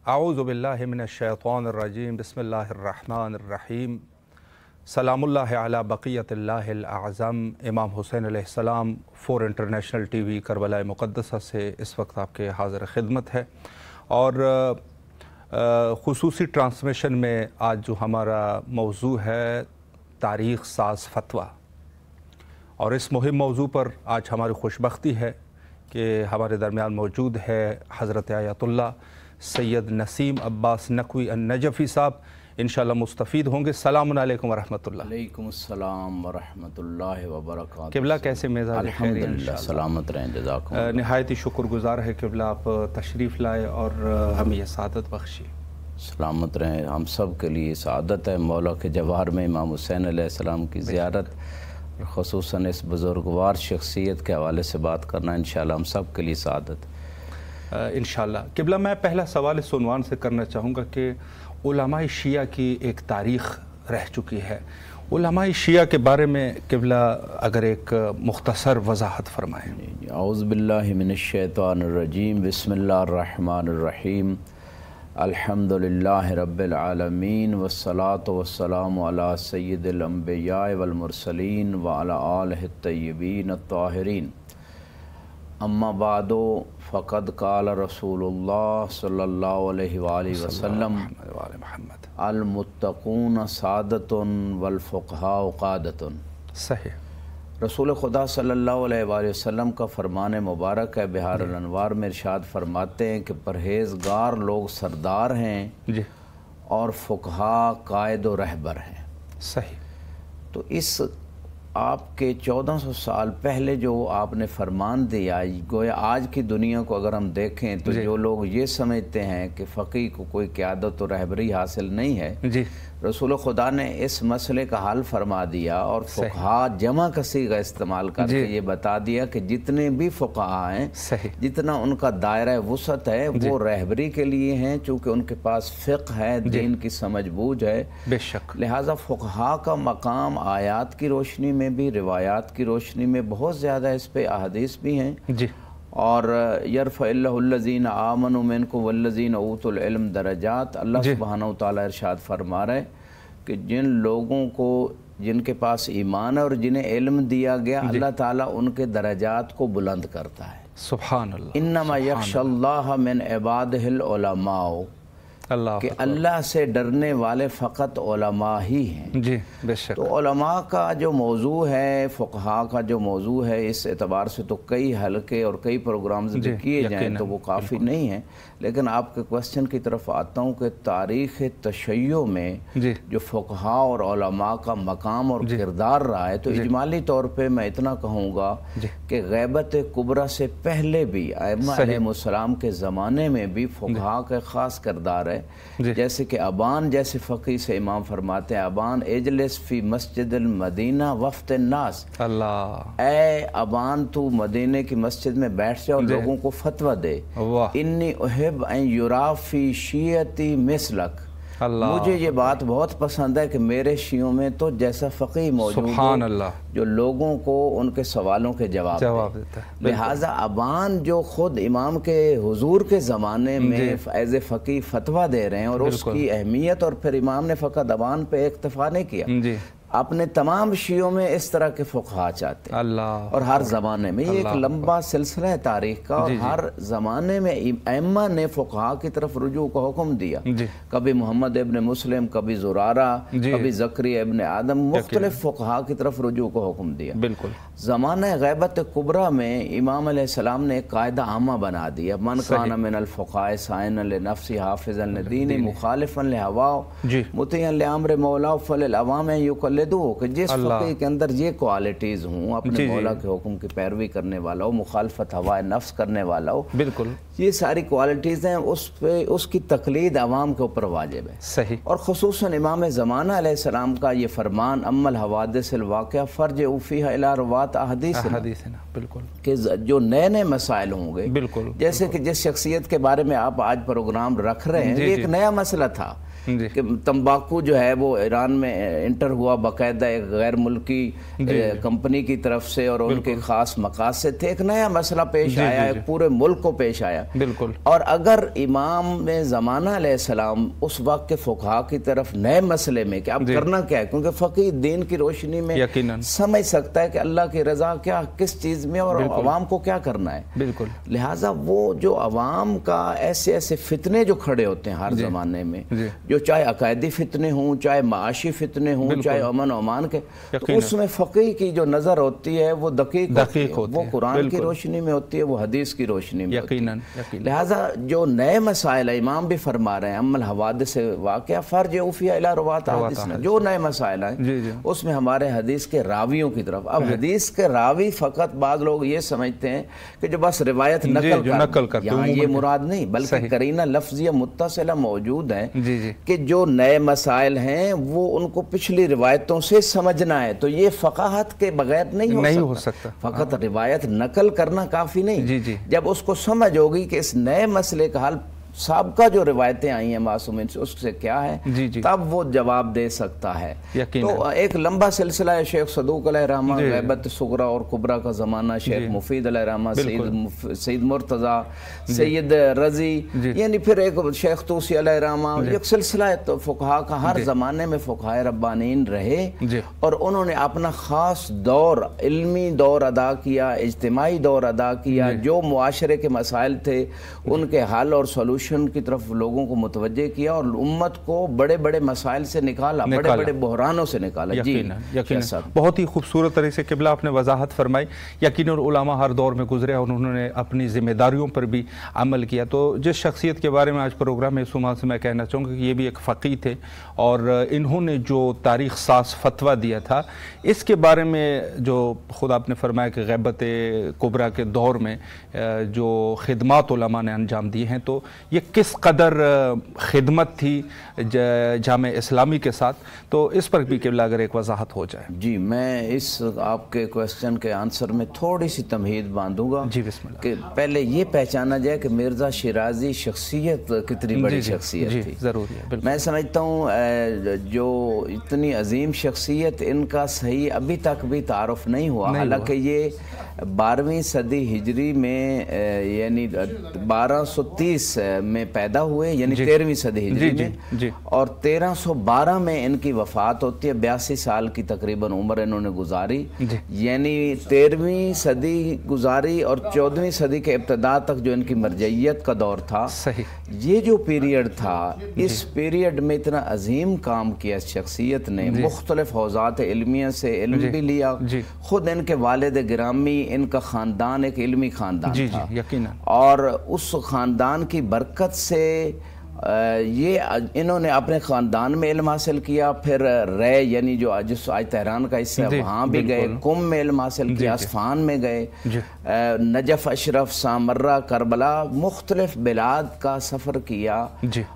اعوذ باللہ من الشیطان الرجیم بسم اللہ الرحمن الرحیم سلام اللہ علی بقیت اللہ الاعظم۔ امام حسین علیہ السلام 4 انٹرنیشنل ٹی وی کربلا مقدسہ سے اس وقت آپ کے حاضر خدمت ہے، اور خصوصی ٹرانسمیشن میں آج جو ہمارا موضوع ہے تاریخ ساز فتویٰ، اور اس مہم موضوع پر آج ہماری خوشبختی ہے کہ ہمارے درمیان موجود ہے حضرت آیت اللہ سید نسیم عباس نقوی النجفی صاحب۔ انشاءاللہ مستفید ہوں گے۔ السلام علیکم ورحمۃ اللہ۔ علیکم السلام ورحمۃ اللہ وبرکاتہ۔ قبلہ کیسے مزاج؟ الحمدللہ سلامت رہیں، جزاکم اللہ۔ نہایت ہی شکر گزار ہے قبلہ آپ تشریف لائے اور ہمیں یہ سعادت بخشی۔ سلامت رہیں، ہم سب کے لیے سعادت ہے مولا کے جواہر میں امام حسین علیہ السلام کی زیارت، اور خصوصاً اس بزرگوار شخصیت کے حوالے سے بات کرنا انشاءاللہ ہم سب کے لیے سعادت انشاءاللہ۔ قبلہ میں پہلا سوال اس عنوان سے کرنا چاہوں گا کہ علماء شیعہ کی ایک تاریخ رہ چکی ہے، علماء شیعہ کے بارے میں قبلہ اگر ایک مختصر وضاحت فرمائیں۔ اعوذ باللہ من الشیطان الرجیم، بسم اللہ الرحمن الرحیم، الحمدللہ رب العالمین، والصلاة والسلام علی سید الانبیاء والمرسلین وعلی آلہ الطیبین الطاہرین، اما بعد فقد قال رسول اللہ صلی اللہ علیہ وآلہ وسلم المتقون سعادت والفقہاء قادت۔ صحیح۔ رسول خدا صلی اللہ علیہ وآلہ وسلم کا فرمان مبارک ہے، بہار الانوار میں ارشاد فرماتے ہیں کہ پرہیزگار لوگ سردار ہیں جی، اور فقہاء قائد و رہبر ہیں۔ صحیح۔ تو اس آپ کے 1400 سال پہلے جو آپ نے فرمان دیا، گویا آج کی دنیا کو اگر ہم دیکھیں تو جو لوگ یہ سمجھتے ہیں کہ فقیہ کو کوئی قیادت و رہبری حاصل نہیں ہے، جی، رسول خدا نے اس مسئلے کا حل فرما دیا اور فقہاء جمع کا صیغہ استعمال کر کے یہ بتا دیا کہ جتنے بھی فقہاء ہیں، جتنا ان کا دائرہ وسعت ہے وہ رہبری کے لیے ہیں، چونکہ ان کے پاس فقہ ہے، دین کی سمجھ بوجھ ہے، بے شک۔ لہٰذا فقہاء کا مقام آیات کی روشنی میں بھی، روایات کی روشنی میں بہت زیادہ اس پہ احادیث بھی ہیں، جی، اور یرفع اللہ الذین آمنوا منکم والذین اوتوا العلم درجات۔ اللہ سبحانہ وتعالیٰ ارشاد فرما رہے کہ جن لوگوں کو، جن کے پاس ایمان ہے اور جنہیں علم دیا گیا، اللہ تعالیٰ ان کے درجات کو بلند کرتا ہے۔ سبحان اللہ۔ انما یخشی اللہ من عبادہ العلماء، اللہ کہ اللہ سے ڈرنے والے فقط علماء ہی ہیں۔ جی، بے شک۔ تو علماء کا جو موضوع ہے، فقہاء کا جو موضوع ہے، اس اعتبار سے تو کئی حلقے اور کئی پروگرامز بھی کیے جائیں تو وہ کافی نہیں ہیں، لیکن آپ کے کوسچن کی طرف آتا ہوں کہ تاریخ تشیع میں جو فقہاء اور علماء کا مقام اور کردار رہا ہے، تو اجمالی طور پہ میں اتنا کہوں گا کہ غیبت کبریٰ سے پہلے بھی ائمہ علیہ السلام کے زمانے میں بھی فقہاء کا خاص کردار ہے۔ جیسے کہ ابان جیسے فقی سے امام فرماتے ہیں، ابان اجلس فی مسجد المدینہ وفد الناس، اللہ، اے ابان تو مدینے کی مسجد میں بیٹھ جا اور لوگوں کو فتویٰ دے، انی احب ان یرا فی شیعتی مثلک، مجھے یہ بات بہت پسند ہے کہ میرے شیعوں میں تو جیسا فقیہ موجود ہو جو لوگوں کو ان کے سوالوں کے جواب دے۔ لہٰذا ابان جو خود امام کے حضور کے زمانے میں ایز اے فقیہ فتویٰ دے رہے ہیں، اور اس کی اہمیت، اور پھر امام نے فقط ابان پہ اکتفا نہیں کیا، اپنے تمام شیعوں میں اس طرح کے فقہاء چاہتے ہیں، اور ہر زمانے میں یہ ایک لمبا سلسلہ ہے تاریخ کا، اور ہر زمانے میں ائمہ نے فقہاء کی طرف رجوع کا حکم دیا، کبھی محمد ابن مسلم، کبھی زرارہ، کبھی زکریا ابن آدم، مختلف فقہاء کی طرف رجوع کا حکم دیا۔ بالکل زمانہ غیبت کبریٰ میں امام علیہ السلام نے ایک قاعدہ عامہ بنا دیا، من کان من الفقہاء سائنا لنفسہ حافظا لدینہ مخالفا لہواہ مطیعا لامر مولا فللعوام یقلدہ، کہ جس فقیہ کے اندر یہ کوالٹیز ہوں، اپنے مولا کے حکم کی پیروی کرنے والا ہو، مخالفت ہوائے نفس کرنے والا ہو، بالکل یہ ساری کوالٹیز ہیں، اس کی تقلید عوام کے اوپر واجب ہے۔ صحیح۔ اور خصوصاً امام زمانہ علیہ السلام کا یہ فرمان، اما الحوادث الواقعہ فرجعوا فیہا الی روات احادیثنا، بالکل، کہ جو نئے نئے مسائل ہوں گے، بالکل، جیسے کہ جس شخصیت کے بارے میں آپ آج پروگرام رکھ رہے ہیں، یہ ایک نیا مسئلہ تھا کہ تمباکو جو ہے وہ ایران میں انٹر ہوا باقاعدہ ایک غیر ملکی کمپنی کی طرف سے، اور ان کے خاص مقاصد تھے، ایک نیا مسئلہ پیش آیا، ایک پورے ملک کو پیش آیا۔ اور اگر امام زمانہ علیہ السلام اس وقت کے فقہا کی طرف نئے مسئلے میں کہ اب کرنا کیا ہے، کیونکہ فقیہ دین کی روشنی میں سمجھ سکتا ہے کہ اللہ کی رضا کیا کس چیز میں اور عوام کو کیا کرنا ہے، لہٰذا وہ جو عوام کا ایسے ایسے فتنے جو کھڑے ہوتے ہیں ہر زمانے میں، جو چاہے عقائدی فتنے ہوں، چاہے معاشی فتنے ہوں، چاہے امن و امان کے، تو اس میں فقیہ کی جو نظر ہوتی ہے وہ دقیق ہوتی ہے، وہ قرآن کی روشنی میں ہوتی ہے، وہ حدیث کی روشنی میں ہوتی ہے۔ لہٰذا جو نئے مسائل امام بھی فرما رہے ہیں، ام الحوادث واقعہ فرجعوا فیہا الی رواۃ حدیثنا، جو نئے مسائل ہیں اس میں ہمارے حدیث کے راویوں کی طرف۔ اب حدیث کے راوی فقط بعض لوگ یہ سمجھتے ہیں کہ جو بس روایت نقل کرتے ہیں، یہاں یہ مراد نہیں، بلکہ قرینہ لفظیہ متصلہ موجود ہے کہ جو نئے مسائل ہیں وہ ان کو پچھلی روایتوں سے سمجھنا ہے، تو یہ فقاہت کے بغیر نہیں ہو سکتا۔ فقط روایت نقل کرنا کافی نہیں، جب اس کو سمجھ ہوگی کہ اس نئے مسئلے کا حل سابقہ جو روایتیں آئی ہیں معصومین سے اس سے کیا ہے، تب وہ جواب دے سکتا ہے۔ تو ایک لمبا سلسلہ ہے، شیخ صدوق علیہ رحمہ، غیبت صغرا اور کبرا کا زمانہ، شیخ مفید علیہ رحمہ، سید مرتضیٰ، سید رضی، یعنی پھر ایک شیخ طوسی علیہ رحمہ، ایک سلسلہ ہے تو فقہا کا، ہر زمانے میں فقہائے ربانین رہے اور انہوں نے اپنا خاص دور، علمی دور ادا کیا، اجتماعی دور ادا کیا، جو معاشرے کے مسائل تھے ان کے حل اور سولوشن کی طرف لوگوں کو متوجہ کیا اور امت کو بڑے بڑے مسائل سے نکالا، بڑے بڑے بحرانوں سے نکالا۔ یقیناً بہت ہی خوبصورت طرح سے قبلہ آپ نے وضاحت فرمائی۔ یقیناً علماء ہر دور میں گزرے اور انہوں نے اپنی ذمہ داریوں پر بھی عمل کیا۔ تو جس شخصیت کے بارے میں آج پروگرام میں سما سے میں کہنا چاہوں گا کہ یہ بھی ایک فقیہ تھے اور انہوں نے جو تاریخ ساز فتویٰ دیا تھا، اس کے بارے میں جو خود آپ نے فرمایا کہ غیبت کبریٰ کے دور میں جو خدمات علماء نے انجام دی ہیں، تو یہ کس قدر خدمت تھی جامع اسلامی کے ساتھ، تو اس پر بھی قبلہ اگر ایک وضاحت ہو جائے۔ جی، میں اس آپ کے کویسچن کے آنسر میں تھوڑی سی تمہید باندھوں گا۔ جی بسم اللہ۔ کہ پہلے یہ پہچانا جائے کہ مرزا شیرازی شخصیت کتنی بڑی شخصیت تھی۔ ضروری ہے۔ میں سمجھتا ہوں جو اتنی عظیم شخصیت، ان کا صحیح ابھی تک بھی تعارف نہیں ہوا، حالانکہ یہ 12ویں صدی ہجری میں یعنی 1230 میں پیدا ہوئے، یعنی 13ویں صدی ہجری میں، اور 1312 میں ان کی وفات ہوتی ہے۔ 82 سال کی تقریباً عمر انہوں نے گزاری، یعنی 13ویں صدی گزاری اور 14ویں صدی کے ابتدا تک جو ان کی مرجعیت کا دور تھا، یہ جو پیریڈ تھا، اس پیریڈ میں اتنا عظیم کام کیا اس شخصیت نے، مختلف حوزات علمیہ سے علم بھی لیا۔ خود ان کے والد گرامی، ان کا خاندان ایک علمی خاندان تھا، اور اس خاندان کی برکت سے یہ انہوں نے اپنے خاندان میں علم حاصل کیا، پھر رے یعنی جو جس آج تہران کا حصہ ہے وہاں بھی گئے، قم میں علم حاصل کیا، اصفہان میں گئے، نجف، اشرف، سامرہ، کربلا، مختلف بلاد کا سفر کیا،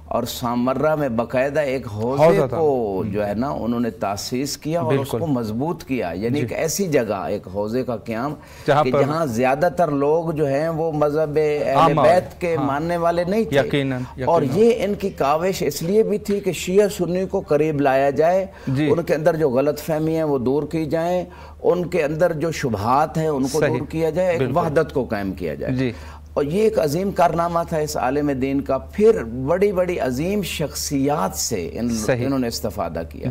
اور سامرہ میں باقاعدہ ایک حوزے کو جو ہے نا انہوں نے تاسیس کیا اور اس کو مضبوط کیا، یعنی ایک ایسی جگہ، ایک حوزے کا قیام کہ جہاں زیادہ تر لوگ جو ہیں وہ مذہب اہل بیت کے ماننے والے نہیں تھے، اور یہ ان کی کاوش اس لیے بھی تھی کہ شیعہ سنی کو قریب لایا جائے، ان کے اندر جو غلط فہمی ہیں وہ دور کی جائیں، ان کے اندر جو شبہات ہیں ان کو دور کیا جائے، ایک وحدت کو قائم کیا جائے، اور یہ ایک عظیم کارنامہ تھا اس عالم دین کا۔ پھر بڑی بڑی عظیم شخصیات سے انہوں نے استفادہ کیا۔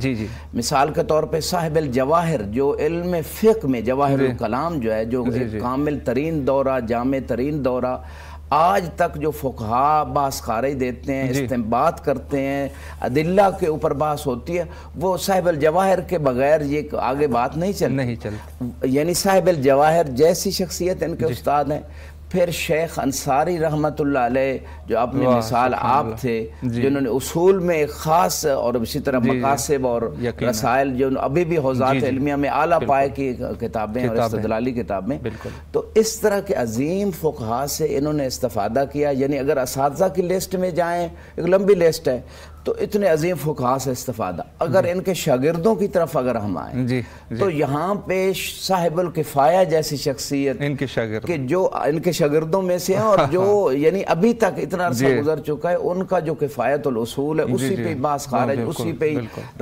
مثال کے طور پہ صاحب الجواہر، جو علم فقہ میں جواہر الکلام جو ہے، جو ایک کامل ترین دورہ، جامع ترین دورہ، آج تک جو فقہا بحث خارج دیتے ہیں، استنباط کرتے ہیں، ادلہ کے اوپر بحث ہوتی ہے، وہ صاحب الجواہر کے بغیر یہ آگے بات نہیں چلتی، یعنی صاحب الجواہر جیسی شخصیت ان کے استاد ہیں۔ پھر شیخ انصاری رحمۃ اللہ علیہ جو اپنی مثال آپ تھے، جنہوں نے اصول میں ایک خاص اور اسی طرح مقاصد اور رسائل جو ابھی بھی حوزات علمیہ میں اعلیٰ پائے کی کتابیں اور استدلالی کتابیں، تو اس طرح کے عظیم فقہا سے انہوں نے استفادہ کیا۔ یعنی اگر اساتذہ کی لسٹ میں جائیں، ایک لمبی لسٹ ہے، تو اتنے عظیم فقہا سے استفادہ۔ اگر ان کے شاگردوں کی طرف اگر ہم آئیں تو یہاں پہ صاحب الکفایہ جیسی شخصیت، ان کے شاگردوں میں سے ہیں، اور جو یعنی ابھی تک اتنا اتنا عرصہ گزر چکا ہے، ان کا جو کفایت الاصول ہے اسی پہ باس خارج، اسی پہ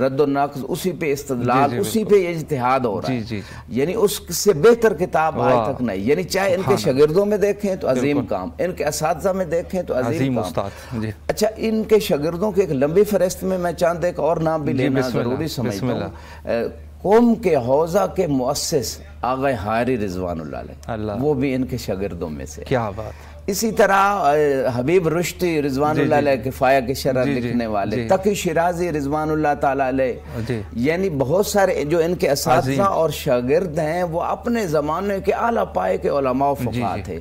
رد و نقص، اسی پہ استدلال، اسی پہ اجتہاد ہو رہا ہے، یعنی اس سے بہتر کتاب آج تک نہیں. یعنی چاہے ان کے شاگردوں میں دیکھیں تو عظیم کام، ان کے اساتذہ میں دیکھیں تو عظیم کام. اچھا، ان کے شاگردوں کی ایک لمبی فہرست میں میں چاند ایک اور نام بھی لینا ضروری سمجھتا ہوں. قوم کے حوزہ کے مؤسس آغا حائری رضوان اللہ علیہ، وہ بھی ان کے شاگردوں میں سے. کیا بات. اسی طرح حبیب رشتی رضوان اللہ علیہ کفایہ کی شرح لکھنے والے، تقی شیرازی رضوان اللہ تعالیٰ علیہ، یعنی بہت سارے جو ان کے اساتذہ اور شاگرد ہیں وہ اپنے زمانے کے اعلیٰ پائے کے علماء و فقہاء تھے.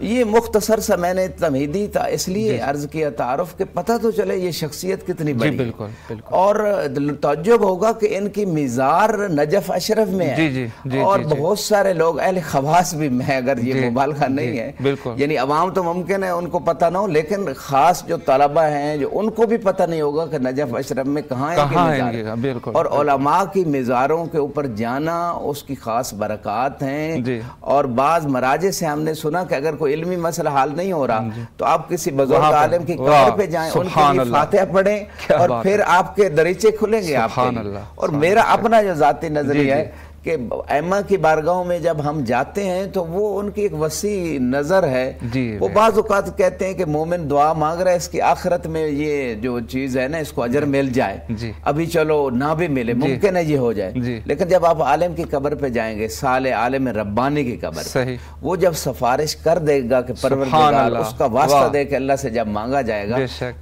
یہ مختصر سا میں نے تمہیدی تھا اس لیے عرض کیا تعارف کہ پتہ تو چلے یہ شخصیت کتنی بڑی ہے. اور تعجب ہوگا کہ ان کی میزار نجف اشرف میں ہے، اور بہت سارے لوگ اہل خواص بھی میں، اگر یہ مبالغہ نہیں ہے، یعنی عوام تو ممکن ہے ان کو پتہ نہ ہو، لیکن خاص جو طلبہ ہیں جو ان کو بھی پتہ نہیں ہوگا کہ نجف اشرف میں کہاں ان کی میزار. اور علماء کی میزاروں کے اوپر جانا اس کی خاص برکات ہیں. اور بعض مراجع سے ہم نے سنا کہ اگر کوئی علمی مسئلہ حال نہیں ہو رہا تو آپ کسی بزرگ عالم کی قبر پہ جائیں، ان کے لیے فاتحہ پڑھیں، اور پھر آپ کے دریچے کھلیں گے آپ کے. اور میرا اپنا جو ذاتی نظریہ ہے کہ ائمہ کی بارگاہوں میں جب ہم جاتے ہیں تو وہ ان کی ایک وسیع نظر ہے. وہ بعض اوقات کہتے ہیں کہ مومن دعا مانگ رہا ہے اس کی آخرت میں یہ جو چیز ہے نا اس کو اجر مل جائے، ابھی چلو نہ بھی ملے، ممکن ہے یہ ہو جائے. لیکن جب آپ عالم کی قبر پہ جائیں گے، صالح عالم ربانی کی قبر، وہ جب سفارش کر دے گا کہ پروردگار، اس کا واسطہ دے کے اللہ سے جب مانگا جائے گا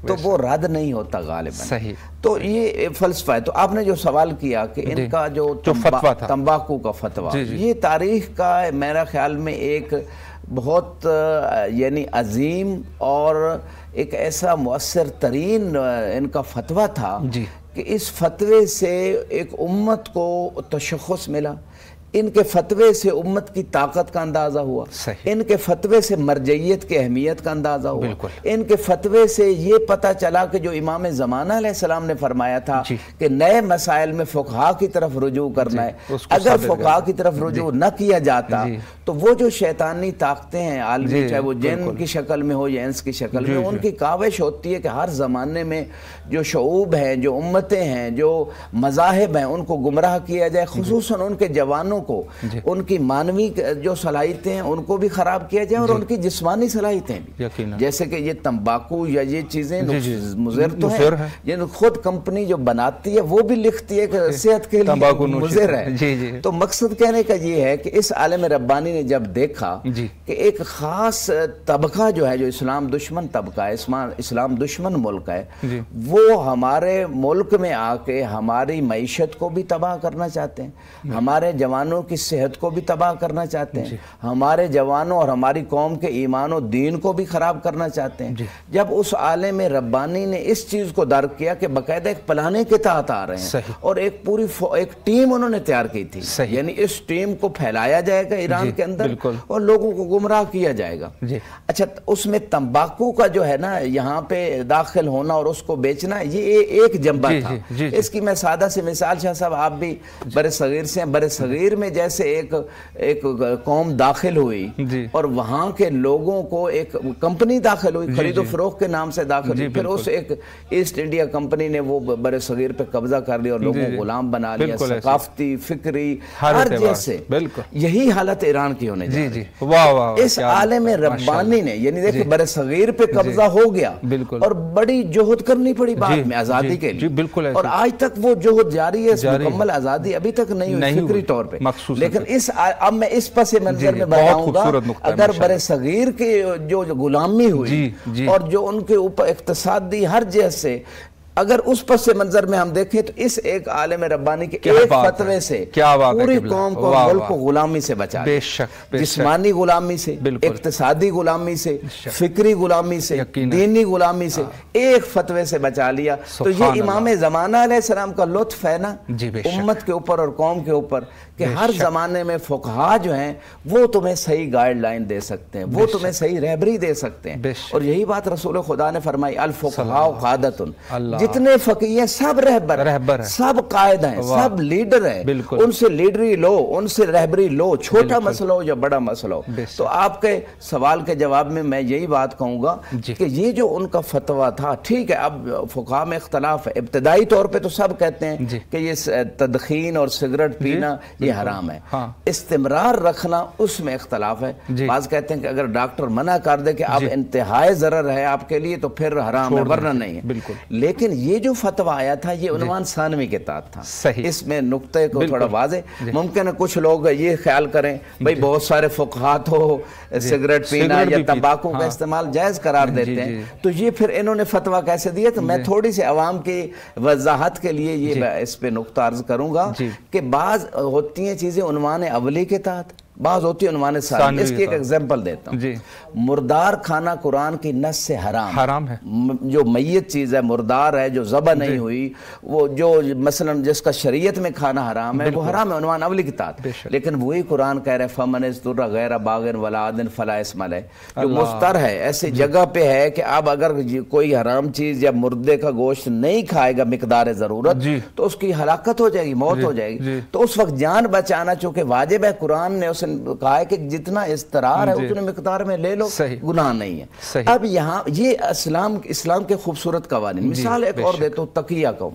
تو وہ رد نہیں ہوتا غالباً. تو یہ فلسفہ ہے. تو آپ نے جو سوال کیا کہ ان کا جو تمباکو کا فتویٰ، یہ تاریخ کا میرا خیال میں ایک بہت یعنی عظیم اور ایک ایسا مؤثر ترین ان کا فتویٰ تھا کہ اس فتوے سے ایک امت کو تشخص ملا. ان کے فتوے سے امت کی طاقت کا اندازہ ہوا، ان کے فتوے سے مرجعیت کی اہمیت کا اندازہ ہوا، ان کے فتوے سے یہ پتہ چلا کہ جو امام زمانہ علیہ السلام نے فرمایا تھا کہ نئے مسائل میں فقہاء کی طرف رجوع کرنا ہے، اگر فقہاء کی طرف رجوع نہ کیا جاتا تو وہ جو شیطانی طاقتیں ہیں عالمی، چاہے وہ جن کی شکل میں ہو یا انس کی شکل میں، ان کی کاوش ہوتی ہے کہ ہر زمانے میں جو شعوب ہیں، جو امتیں ہیں، جو مذاہب ہیں، ان کو گمراہ کیا جائے، خصوصاً ان کے جوانوں کو، ان کی مانوی جو صلاحیتیں ہیں ان کو بھی خراب کیا جائے، اور ان کی جسمانی صلاحیتیں بھی. جیسے کہ یہ تمباکو یا یہ چیزیں مضر تو ہیں، یہ خود کمپنی جو بناتی ہے وہ بھی لکھتی ہے کہ صحت کے لیے مضر ہے. تو مقصد کہنے کا یہ ہے کہ اس عالم ربانی نے جب دیکھا کہ ایک خاص طبقہ جو ہے، جو اسلام دشمن طبقہ ہے، اسلام دشمن ملک ہے، وہ ہمارے ملک میں آ کے ہماری معیشت کو بھی تباہ کرنا چاہتے ہیں، ہمارے جوانوں کی صحت کو بھی تباہ کرنا چاہتے ہیں، ہمارے جوانوں اور ہماری قوم کے ایمان و دین کو بھی خراب کرنا چاہتے ہیں. جب اس عالم ربانی نے اس چیز کو درک کیا کہ باقاعدہ ایک پلانے کے تحت آ رہے ہیں اور ایک پوری ایک ٹیم انہوں نے تیار کی تھی، یعنی اس ٹیم کو پھیلایا جائے گا ایران کے اندر اور لوگوں کو گمراہ کیا جائے گا. اچھا، اس میں تمباکو کا جو ہے نا یہاں پہ داخل ہونا اور اس کو بیچنا، یہ ایک جنبہ تھا. اس کی میں سادہ سی مثال، شاہ صاحب آپ بھی بر صغیر سے ہیں، بر صغیر میں جیسے ایک قوم داخل ہوئی اور وہاں کے لوگوں کو ایک کمپنی داخل ہوئی، خرید و فروخت کے نام سے داخل ہوئی، پھر اس ایک ایسٹ انڈیا کمپنی نے وہ بر صغیر پہ قبضہ کر لیا اور لوگوں کو غلام بنا لیا، ثقافتی، فکری، ہر جیسے. یہی حالت ایران کی ہونے جا رہی ہے. اس عالم ربانی نے، یعنی دیکھیں بر صغیر پہ قبضہ ہو گیا اور بڑی جہد کرنی پڑی بعد میں آزادی کے لیے، اور آج تک وہ جہد جاری ہے. مکمل آزادی ابھی تک نہیں ہوئی فکری طور پہ، لیکن اب میں اس پس منظر میں بتاؤں گا اگر بر صغیر کی جو غلامی ہوئی اور جو ان کے اوپر اقتصادی ہر جہت سے، اگر اس پس منظر میں ہم دیکھیں تو اس ایک عالم ربانی کے ایک فتوے سے پوری قوم کو، ملک کو غلامی سے بچا لیا، جسمانی غلامی سے، اقتصادی غلامی سے، فکری غلامی سے، دینی غلامی سے، ایک فتوے سے بچا لیا. تو یہ امام زمانہ علیہ السلام کا لطف ہے نا امت کے اوپر اور قوم کے اوپر کہ ہر زمانے میں فقہا جو ہیں وہ تمہیں صحیح گائیڈ لائن دے سکتے ہیں، وہ تمہیں صحیح رہبری دے سکتے ہیں. اور یہی بات رسول خدا نے فرمائی الفقہاء قادۃ، جتنے فقیہ ہیں سب رہبر، سب قائد ہیں، سب لیڈر ہیں. ان سے لیڈری لو، ان سے رہبری لو، چھوٹا مسئلہ ہو یا بڑا مسئلہ ہو. تو آپ کے سوال کے جواب میں میں یہی بات کہوں گا کہ یہ جو ان کا فتویٰ تھا، ٹھیک ہے اب فقہاء میں اختلاف ہے، ابتدائی طور پہ تو سب کہتے ہیں کہ یہ تدخین اور سگریٹ پینا یہ حرام ہے. استمرار رکھنا اس میں اختلاف ہے. بعض کہتے ہیں کہ اگر ڈاکٹر منع کر دے کہ اب انتہائی ضرر ہے آپ کے لیے تو پھر حرام ہے، ورنہ نہیں ہے. لیکن یہ جو فتویٰ آیا تھا یہ عنوان ثانوی کے تحت تھا. اس میں نقطے کو تھوڑا واضح، ممکن ہے کچھ لوگ یہ خیال کریں بھئی بہت سارے فقہاء تو سگریٹ پینا یا تمباکو کا استعمال جائز قرار دیتے ہیں، تو یہ پھر انہوں نے فتویٰ کیسے دیا؟ تو میں تھوڑی سی عوام کی وضاحت کے لیے یہ اس پہ نقطہ عرض کروں گا کہ بعض ہوتی ہیں چیزیں عنوان اولی کے تحت، بعض ہوتی ہے عنوان ثانی. اس کی ایک ایگزامپل دیتا ہوں. مردار کھانا قرآن کی نص سے حرام ہے. جو میت چیز ہے، مردار ہے، جو ذبح نہیں ہوئی، وہ جو مثلا جس کا شریعت میں کھانا حرام ہے وہ حرام ہے عنوان اولی کی تحت. لیکن وہی قرآن کہہ رہے فمن اضطر غیر باغ ولا عاد فلا اثم علیہ، جو مضطر ہے، ایسی جگہ پہ ہے کہ اب اگر کوئی حرام چیز یا مردے کا گوشت نہیں کھائے گا مقدار ضرورت تو اس کی ہلاکت ہو جائے گی، موت ہو جائے گی. تو اس وقت جان بچانا چونکہ واجب ہے، قرآن نے اسے کہا ہے کہ جتنا اضطرار ہے اتنے مقدار میں لے لو، گناہ نہیں ہے. اب یہاں یہ اسلام کے خوبصورت قوانین. مثال ایک اور دیتا ہوں، تقیہ قوم.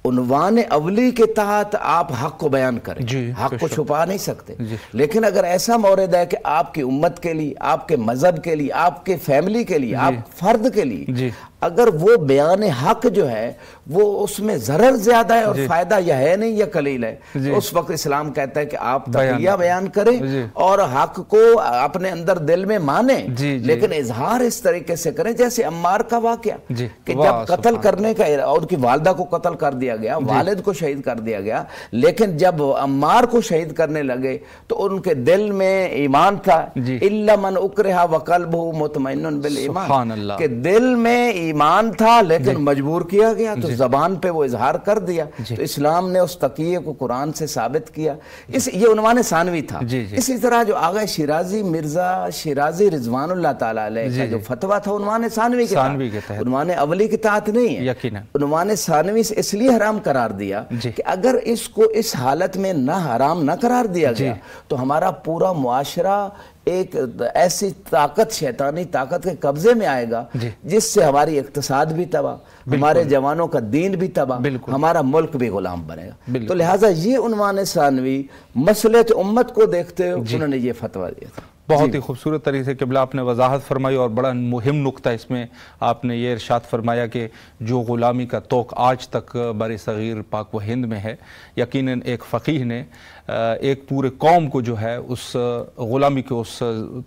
عنوان اولی کے تحت آپ حق کو بیان کریں، حق کو چھپا نہیں سکتے. لیکن اگر ایسا مورد ہے کہ آپ کی امت کے لیے، آپ کے مذہب کے لیے، آپ کے فیملی کے لیے، آپ فرد کے لیے اگر وہ بیان حق جو ہے وہ اس میں ضرر زیادہ ہے اور فائدہ یا ہے نہیں یا قلیل ہے، تو اس وقت اسلام کہتا ہے کہ آپ تقیہ بیان کریں اور حق کو اپنے اندر دل میں مانیں، لیکن اظہار اس طریقے سے کریں جیسے عمار کا واقعہ کہ جب قتل کرنے کا ان کی والدہ کو قتل کر دیا گیا، والد کو شہید کر دیا گیا، لیکن جب عمار کو شہید کرنے لگے تو ان کے دل میں ایمان تھا. الا من اکرہ وقلبہ مطمئن بالایمان، کہ دل میں ایمان تھا لیکن مجبور کیا گیا تو زبان پہ وہ اظہار کر دیا. تو اسلام نے اس تقیہ کو قرآن سے ثابت کیا. یہ عنوان ثانوی تھا. اسی طرح جو آغا شیرازی مرزا شیرازی رضوان اللہ تعالیٰ علیہ کا جو فتویٰ تھا عنوان ثانوی کے تحت، عنوان اولی کے تحت نہیں ہے. عنوان ثانوی سے اس لیے حرام قرار دیا کہ اگر اس کو اس حالت میں نہ حرام نہ قرار دیا گیا تو ہمارا پورا معاشرہ ایک ایسی طاقت، شیطانی طاقت کے قبضے میں آئے گا جس سے ہماری اقتصاد بھی تباہ، ہمارے جوانوں کا دین بھی تباہ، ہمارا ملک بھی غلام بنے گا. تو لہٰذا یہ عنوان ثانوی مصلحت امت کو دیکھتے ہوئے انہوں نے یہ فتویٰ دیا تھا. بہت ہی خوبصورت طریقے سے قبلہ آپ نے وضاحت فرمائی اور بڑا مہم نقطہ اس میں آپ نے یہ ارشاد فرمایا کہ جو غلامی کا توق آج تک بر صغیر پاک و ہند میں ہے، یقیناً ایک فقیہ نے ایک پورے قوم کو جو ہے اس غلامی کے اس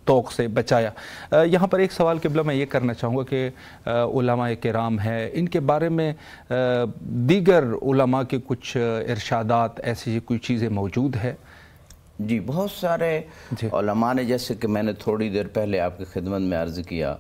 توق سے بچایا. یہاں پر ایک سوال قبلہ میں یہ کرنا چاہوں گا کہ علماء کرام ہیں، ان کے بارے میں دیگر علماء کے کچھ ارشادات، ایسی کوئی چیزیں موجود ہے؟ جی بہت سارے علماء نے، جیسے کہ میں نے تھوڑی دیر پہلے آپ کی خدمت میں عرض کیا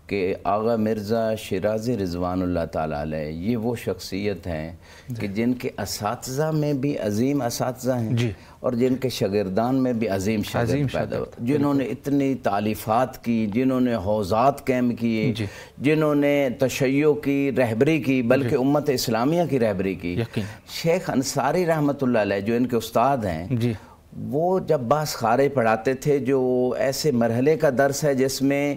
کہ آغا مرزا شیرازی رضوان اللہ تعالیٰ علیہ یہ وہ شخصیت ہیں کہ جن کے اساتذہ میں بھی عظیم اساتذہ ہیں اور جن کے شاگردان میں بھی عظیم شاگرد پیدا ہوئے، جنہوں نے اتنی تالیفات کی، جنہوں نے حوزات قائم کیے، جنہوں نے تشیع کی رہبری کی، بلکہ امت اسلامیہ کی رہبری کی. شیخ انصاری رحمۃ اللہ علیہ جو ان کے استاد ہیں، وہ جب بعض خارج پڑھاتے تھے، جو ایسے مرحلے کا درس ہے جس میں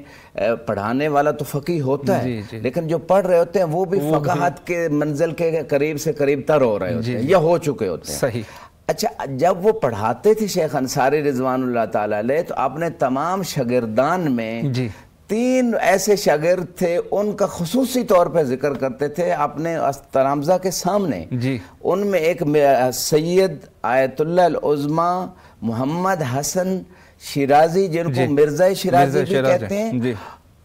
پڑھانے والا تو فقیہ ہوتا ہے لیکن جو پڑھ رہے ہوتے ہیں وہ بھی فقاہت کے منزل کے قریب سے قریب تر ہو رہے ہوتے ہیں یا ہو چکے ہوتے ہیں. اچھا، جب وہ پڑھاتے تھے شیخ انصاری رضوان اللہ تعالیٰ علیہ تو اپنے تمام شاگردان میں 3 ایسے شاگرد تھے، ان کا خصوصی طور پہ ذکر کرتے تھے اپنے تلامذہ کے سامنے. ان میں ایک سید آیت اللہ العظمی محمد حسن شیرازی، جن کو مرزا شیرازی بھی کہتے ہیں،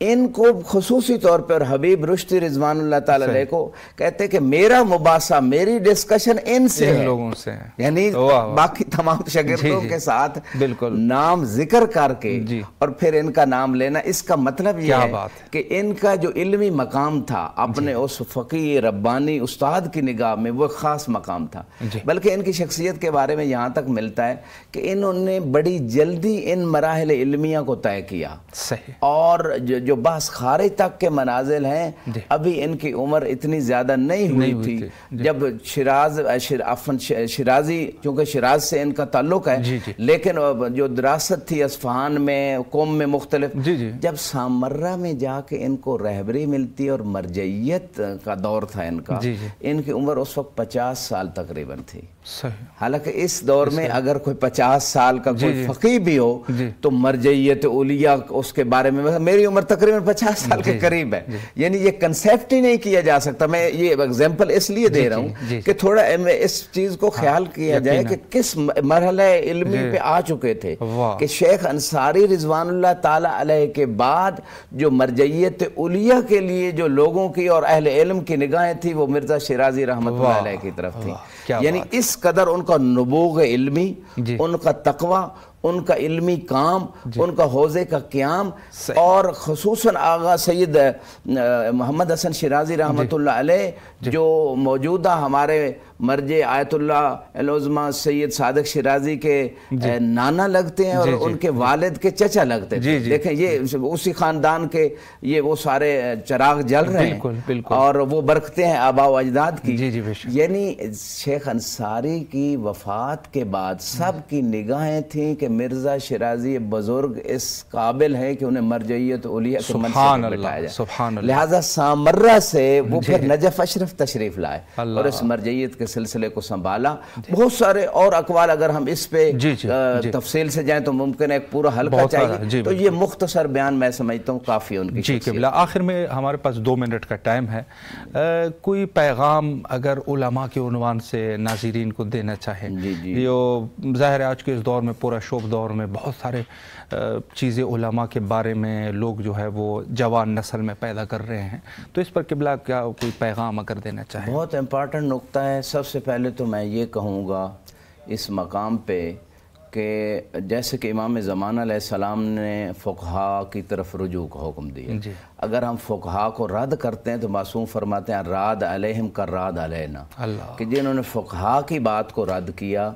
ان کو خصوصی طور پر حبیب رشدی رضوان اللہ تعالی علیہ کو کہتے ہیں کہ میرا مباحثہ، میری ڈسکشن ان سے ہے، لوگوں سے، یعنی باقی تمام شاگردوں کے ساتھ بالکل نام ذکر کر کے اور پھر ان کا نام لینا، اس کا مطلب یہ ہے کہ ان کا جو علمی مقام تھا اپنے اس فقیہ ربانی استاد کی نگاہ میں وہ خاص مقام تھا، بلکہ ان کی شخصیت کے بارے میں یہاں تک ملتا ہے کہ انہوں نے بڑی جلدی ان مراحل علمیہ کو طے کیا، اور جو بحث خارج تک کے منازل ہیں ابھی ان کی عمر اتنی زیادہ نہیں ہوئی تھی جب شیرازی، چونکہ شیراز سے ان کا تعلق ہے، لیکن جو دراست تھی اصفہان میں، قم میں مختلف، جب سامرہ میں جا کے ان کو رہبری ملتی اور مرجعیت کا دور تھا ان کا، ان کی عمر اس وقت 50 سال تقریباً تھی۔ حالانکہ اس دور میں اگر کوئی 50 سال کا کوئی فقیہ بھی ہو تو مرجعیت اولیاء اس کے بارے میں، میری عمر تقریباً 50 سال کے قریب ہے، یعنی یہ کنسیپٹ ہی نہیں کیا جا سکتا۔ میں یہ ایگزامپل اس لیے دے رہا ہوں کہ تھوڑا اس چیز کو خیال کیا جائے کہ کس مرحلہ علمی پہ آ چکے تھے، کہ شیخ انصاری رضوان اللہ تعالی علیہ کے بعد جو مرجعیت اولیاء کے لیے جو لوگوں کی اور اہل علم کی نگاہیں تھی وہ مرزا شیرازی رحمۃ اللہ علیہ کی طرف تھی، یعنی اس قدر ان کا نبوغ علمی، ان کا تقوی، ان کا علمی کام، ان کا حوزے کا قیام، اور خصوصاً آغا سید محمد حسن شیرازی رحمۃ اللہ علیہ جو موجودہ ہمارے مرجع آیت اللہ العظمی سید صادق شیرازی کے نانا لگتے ہیں اور ان کے والد کے چچا لگتے ہیں۔ دیکھیں یہ اسی خاندان کے، یہ وہ سارے چراغ جل رہے ہیں اور وہ برکتیں ہیں آباء و اجداد کی۔ یعنی شیخ انصاری کی وفات کے بعد سب کی نگاہیں تھیں کہ مرزا شیرازی بزرگ اس قابل ہے کہ انہیں مرجعیت اولیاء کے منصب پر بٹھایا جائے، لہٰذا سامرہ سے وہ پھر نجف اشرف تشریف لائے اور اس مرجعیت کے سلسلے کو سنبھالا۔ بہت سارے اور اقوال اگر ہم اس پہ تفصیل سے جائیں تو ممکن ہے ایک پورا حلقہ چاہیے، تو یہ مختصر بیان میں سمجھتا ہوں کافی ان کی شخصیت۔ آخر میں ہمارے پاس 2 منٹ کا ٹائم ہے، کوئی پیغام اگر علماء کے عنوان سے ناظرین کو دینا چاہیں؟ یہ ظاہر ہے آج کے اس دور میں، پورا شوب دور میں بہت سارے چیزیں علماء کے بارے میں لوگ جو ہے وہ جوان نسل میں پیدا کر رہے ہیں، تو اس پر قبلہ کیا کوئی پیغام اگر دینا چاہیں؟ بہت امپارٹنٹ نقطہ ہے۔ سب سے پہلے تو میں یہ کہوں گا اس مقام پہ کہ جیسے کہ امام زمانہ علیہ السلام نے فقہاء کی طرف رجوع کا حکم دیا، اگر ہم فقہاء کو رد کرتے ہیں تو معصوم فرماتے ہیں راد علیہم کر راد علینا، کہ جنہوں نے فقہاء کی بات کو رد کیا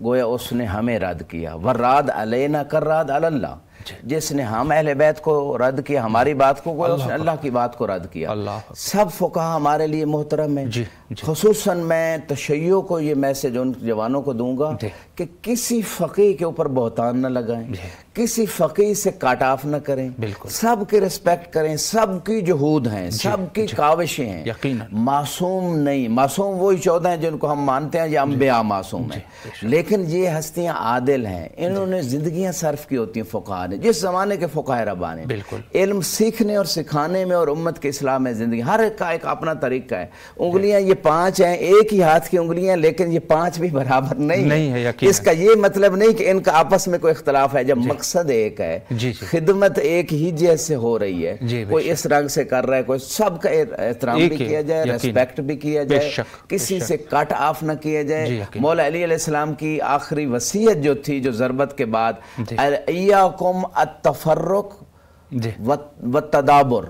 گویا اس نے ہمیں رد کیا، وراد علینا کر راد علی اللہ، جس نے ہم اہل بیت کو رد کیا ہماری بات کو گویا اس نے اللہ کی بات کو رد کیا۔ سب فقہاء ہمارے لیے محترم ہیں، خصوصاً میں تشیع کو یہ میسج ان جوانوں کو دوں گا کہ کسی فقیہ کے اوپر بہتان نہ لگائیں، کسی فقیہ سے کاٹ آف نہ کریں، سب کی رسپیکٹ کریں، سب کی جہود ہیں، سب کی کاوشیں ہیں، معصوم نہیں، معصوم وہی 14 ہیں جن کو ہم مانتے ہیں، یہ انبیاء معصوم ہیں، لیکن یہ ہستیاں عادل ہیں، انہوں نے زندگیاں صرف کی ہوتی ہیں فقہاء نے، جس زمانے کے فقہاء ربانی، علم سیکھنے اور سکھانے میں اور امت کے اصلاح میں زندگی، ہر ایک کا ایک اپنا طریقہ ہے۔ انگلیاں یہ 5 ہیں، ایک ہی ہاتھ کی انگلیاں، لیکن یہ 5 بھی برابر نہیں ہے۔ اس کا یہ مطلب نہیں کہ ان کا آپس میں کوئی اختلاف ہے، جب مقصد ایک ہے، خدمت ایک ہی جیسے ہو رہی ہے، کوئی اس رنگ سے کر رہا ہے، کوئی سب کا احترام بھی کیا جائے، ریسپیکٹ بھی کیا جائے، کسی سے کٹ آف نہ کیا جائے۔ مولا علی علیہ السلام کی آخری وصیت جو تھی، جو ضربت کے بعد، ایاکم التفرق والتدابر،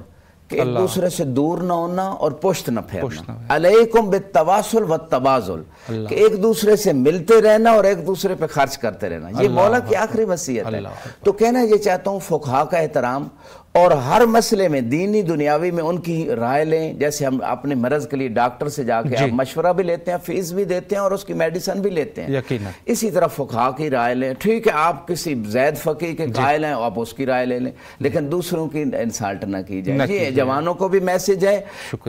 کہ ایک دوسرے سے دور نہ ہونا اور پشت نہ پھیرنا، علیکم بالتواصل والتبازل، کہ ایک دوسرے سے ملتے رہنا اور ایک دوسرے پہ خرچ کرتے رہنا، یہ مولا کی آخری وصیت ہے۔ تو کہنا یہ چاہتا ہوں فقہاء کا احترام، اور ہر مسئلے میں دینی دنیاوی میں ان کی رائے لیں، جیسے ہم اپنے مرض کے لیے ڈاکٹر سے جا کے آپ مشورہ بھی لیتے ہیں، فیس بھی دیتے ہیں اور اس کی میڈیسن بھی لیتے ہیں، اسی طرح فقہاء کی رائے لیں۔ ٹھیک ہے آپ کسی زید فقیہ کے قائل ہیں، آپ اس کی رائے لے لیں، لیکن دوسروں کی انسالٹ نہ کی جائے۔ یہ جوانوں کو بھی میسج ہے،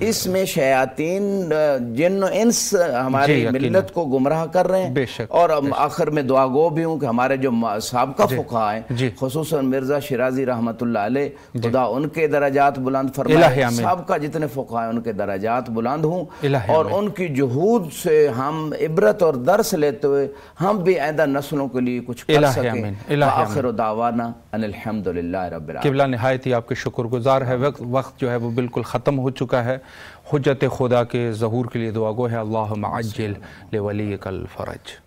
اس میں شیاطین جن و انس ہماری ملت کو گمراہ کر رہے ہیں، اور آخر میں دعا گو بھی ہوں کہ ہمارے جو سابقہ فقہاء ہیں، خصوصاً مرزا شیرازی رحمۃ اللہ علیہ، خدا ان کے درجات بلند فرمائے، سب کا جتنے فقہاء ہیں ان کے درجات بلند ہوں، اور ان کی جہود سے ہم عبرت اور درس لیتے ہوئے ہم بھی آئندہ نسلوں کے لیے کچھ کر سکیں۔ وآخر دعوانا ان الحمدللہ رب العالمین۔ قبلہ نہایت ہی آپ کے شکر گزار ہے، وقت جو ہے وہ بالکل ختم ہو چکا ہے۔ حجت خدا کے ظہور کے لیے دعا گو ہے، اللہم عجل لولیک الفرج۔